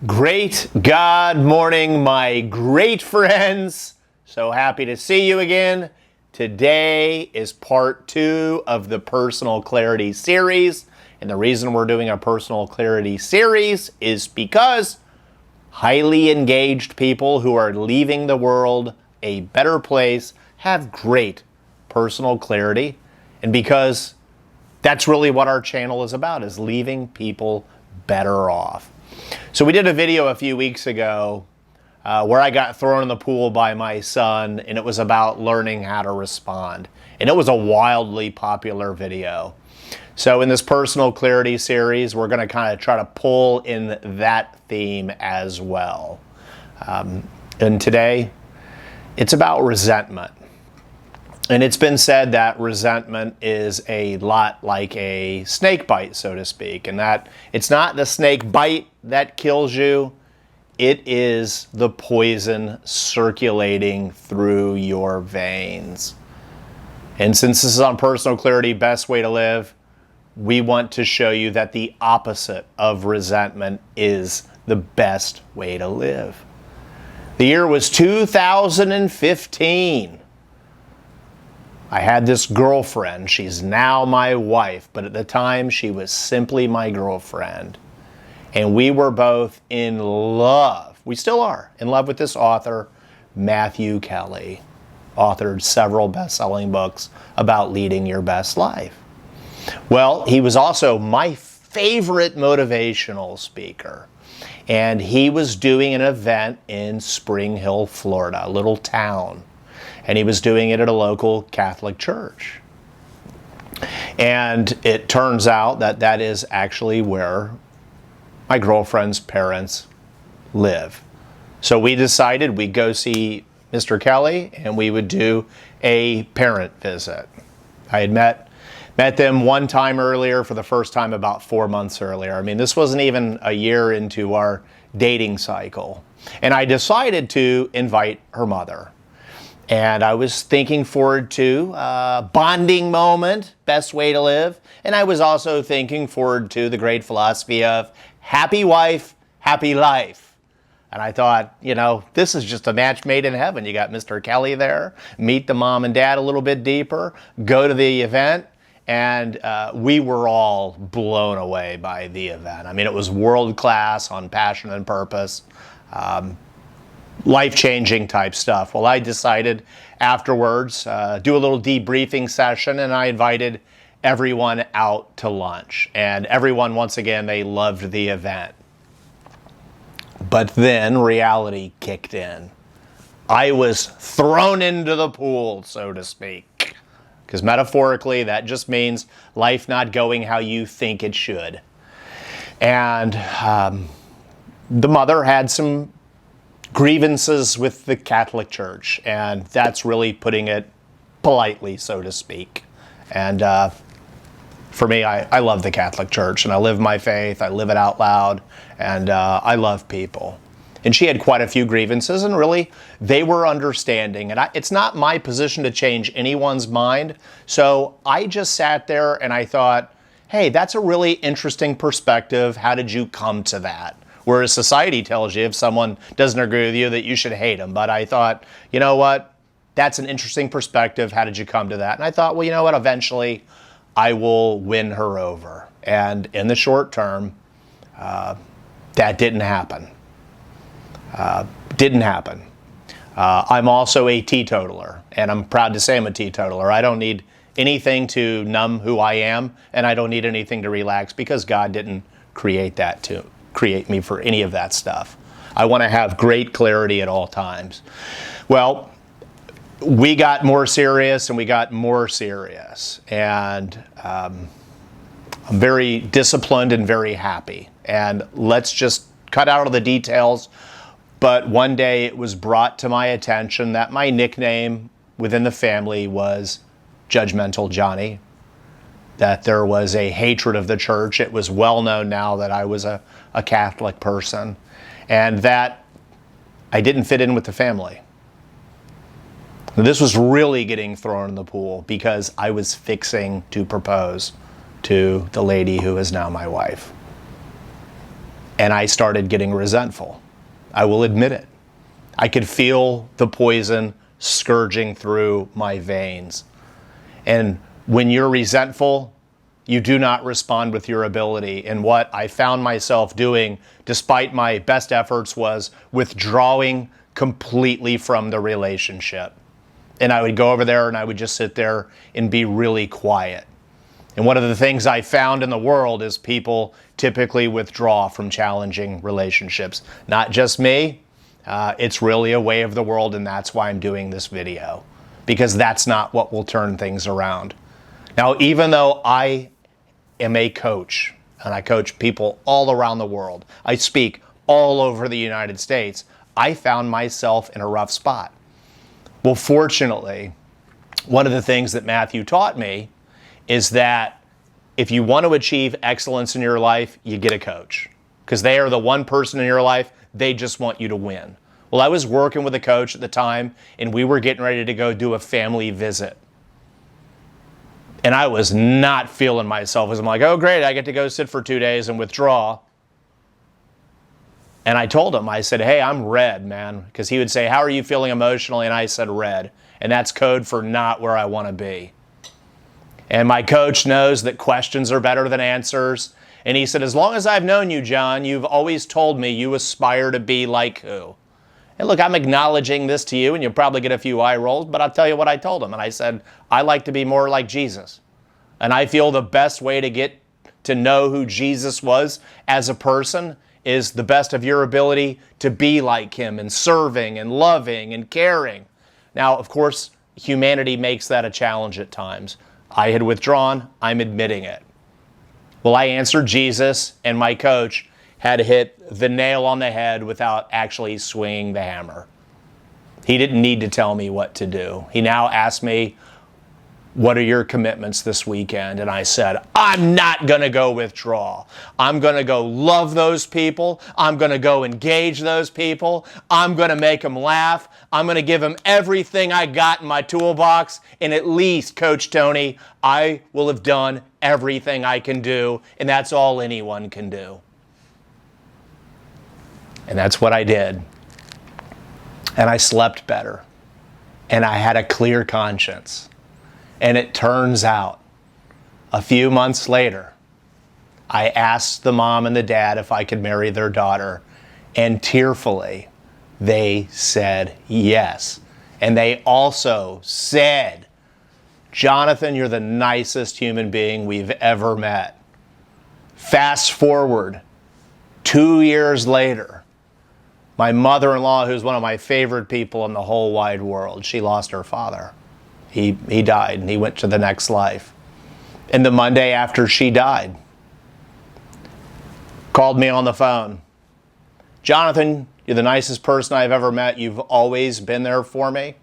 Great God morning, my great friends. So happy to see you again. Today is part 2 of the Personal Clarity series. And the reason we're doing a Personal Clarity series is because highly engaged people who are leaving the world a better place have great personal clarity. And because that's really what our channel is about, is leaving people better off. So we did a video a few weeks ago where I got thrown in the pool by my son, and it was about learning how to respond. And it was a wildly popular video. So in this Personal Clarity series, we're going to kind of try to pull in that theme as well. And today, it's about resentment. And it's been said that resentment is a lot like a snake bite, so to speak, and that it's not the snake bite that kills you, it is the poison circulating through your veins. And since this is on Personal Clarity, Best Way to Live, we want to show you that the opposite of resentment is the best way to live. The year was 2015. I had this girlfriend. She's now my wife, but at the time she was simply my girlfriend. And we were both in love. We still are in love with this author, Matthew Kelly. Authored several best-selling books about leading your best life. Well, he was also my favorite motivational speaker. And he was doing an event in Spring Hill, Florida, a little town. And he was doing it at a local Catholic church. And it turns out that that is actually where my girlfriend's parents live. So we decided we'd go see Mr. Kelly and we would do a parent visit. I had met them one time earlier, for the first time about 4 months earlier. I mean, this wasn't even a year into our dating cycle. And I decided to invite her mother. And I was thinking forward to a bonding moment, best way to live. And I was also thinking forward to the great philosophy of happy wife, happy life. And I thought, you know, this is just a match made in heaven. You got Mr. Kelly there, meet the mom and dad a little bit deeper, go to the event. And we were all blown away by the event. I mean, it was world class on passion and purpose. Life-changing type stuff. Well, I decided afterwards, do a little debriefing session, and I invited everyone out to lunch. And everyone, once again, they loved the event. But then reality kicked in. I was thrown into the pool, so to speak. Because metaphorically, that just means life not going how you think it should. And the mother had some grievances with the Catholic Church, and that's really putting it politely, so to speak. And for me, I love the Catholic Church, and I live my faith, I live it out loud, and I love people. And she had quite a few grievances, and really, they were understanding. And it's not my position to change anyone's mind, so I just sat there and I thought, hey, that's a really interesting perspective. How did you come to that? Whereas society tells you if someone doesn't agree with you that you should hate them. But I thought, you know what? That's an interesting perspective. How did you come to that? And I thought, well, you know what? Eventually, I will win her over. And in the short term, that didn't happen. I'm also a teetotaler, and I'm proud to say I'm a teetotaler. I don't need anything to numb who I am, and I don't need anything to relax, because God didn't create me for any of that stuff. I want to have great clarity at all times. Well, we got more serious and we got more serious, and I'm very disciplined and very happy. And let's just cut out all the details. But one day it was brought to my attention that my nickname within the family was Judgmental Johnny, that there was a hatred of the church. It was well known now that I was a Catholic person, and that I didn't fit in with the family. This was really getting thrown in the pool because I was fixing to propose to the lady who is now my wife. And I started getting resentful. I will admit it. I could feel the poison scourging through my veins. And when you're resentful, you do not respond with your ability. And what I found myself doing, despite my best efforts, was withdrawing completely from the relationship. And I would go over there and I would just sit there and be really quiet. And one of the things I found in the world is people typically withdraw from challenging relationships. Not just me, it's really a way of the world, and that's why I'm doing this video, because that's not what will turn things around. Now, even though I am a coach, and I coach people all around the world, I speak all over the United States, I found myself in a rough spot. Well, fortunately, one of the things that Matthew taught me is that if you want to achieve excellence in your life, you get a coach, because they are the one person in your life, they just want you to win. Well, I was working with a coach at the time, and we were getting ready to go do a family visit. And I was not feeling myself, as I'm like, oh great, I get to go sit for 2 days and withdraw. And I told him, I said, hey, I'm red, man. Because he would say, how are you feeling emotionally? And I said, red. And that's code for not where I want to be. And my coach knows that questions are better than answers. And he said, as long as I've known you, John, you've always told me you aspire to be like who? And look, I'm acknowledging this to you, and you'll probably get a few eye rolls, but I'll tell you what I told him. And I said, I like to be more like Jesus. And I feel the best way to get to know who Jesus was as a person is the best of your ability to be like him and serving and loving and caring. Now, of course, humanity makes that a challenge at times. I had withdrawn, I'm admitting it. Well, I answered Jesus, and my coach had hit the nail on the head without actually swinging the hammer. He didn't need to tell me what to do. He now asked me, what are your commitments this weekend? And I said, I'm not going to go withdraw. I'm going to go love those people. I'm going to go engage those people. I'm going to make them laugh. I'm going to give them everything I got in my toolbox. And at least, Coach Tony, I will have done everything I can do. And that's all anyone can do. And that's what I did. And I slept better. And I had a clear conscience. And it turns out, a few months later, I asked the mom and the dad if I could marry their daughter. And tearfully, they said yes. And they also said, Jonathan, you're the nicest human being we've ever met. Fast forward 2 years later, my mother-in-law, who's one of my favorite people in the whole wide world, she lost her father. He died, and he went to the next life. And the Monday after she died, called me on the phone. Jonathan, you're the nicest person I've ever met. You've always been there for me.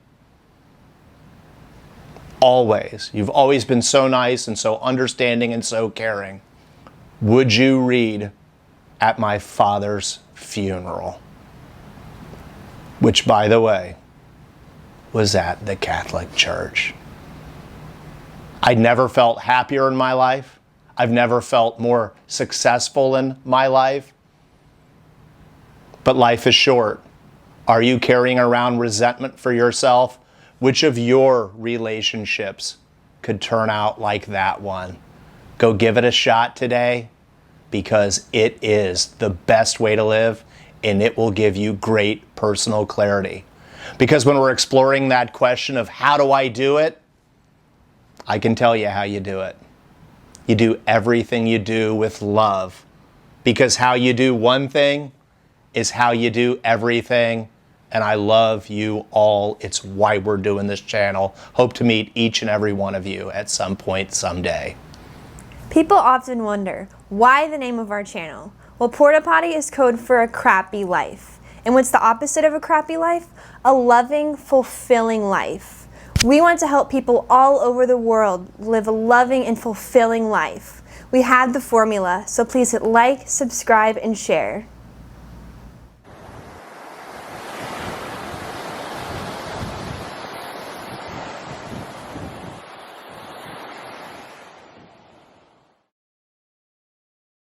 Always. You've always been so nice and so understanding and so caring. Would you read at my father's funeral? Which, by the way, was at the Catholic Church. I'd never felt happier in my life. I've never felt more successful in my life. But life is short. Are you carrying around resentment for yourself? Which of your relationships could turn out like that one? Go give it a shot today, because it is the best way to live, and it will give you great personal clarity. Because when we're exploring that question of how do I do it, I can tell you how you do it. You do everything you do with love. Because how you do one thing is how you do everything. And I love you all. It's why we're doing this channel. Hope to meet each and every one of you at some point someday. People often wonder, why the name of our channel? Well, Porta Potty is code for a crappy life. And what's the opposite of a crappy life? A loving, fulfilling life. We want to help people all over the world live a loving and fulfilling life. We have the formula, so please hit like, subscribe, and share.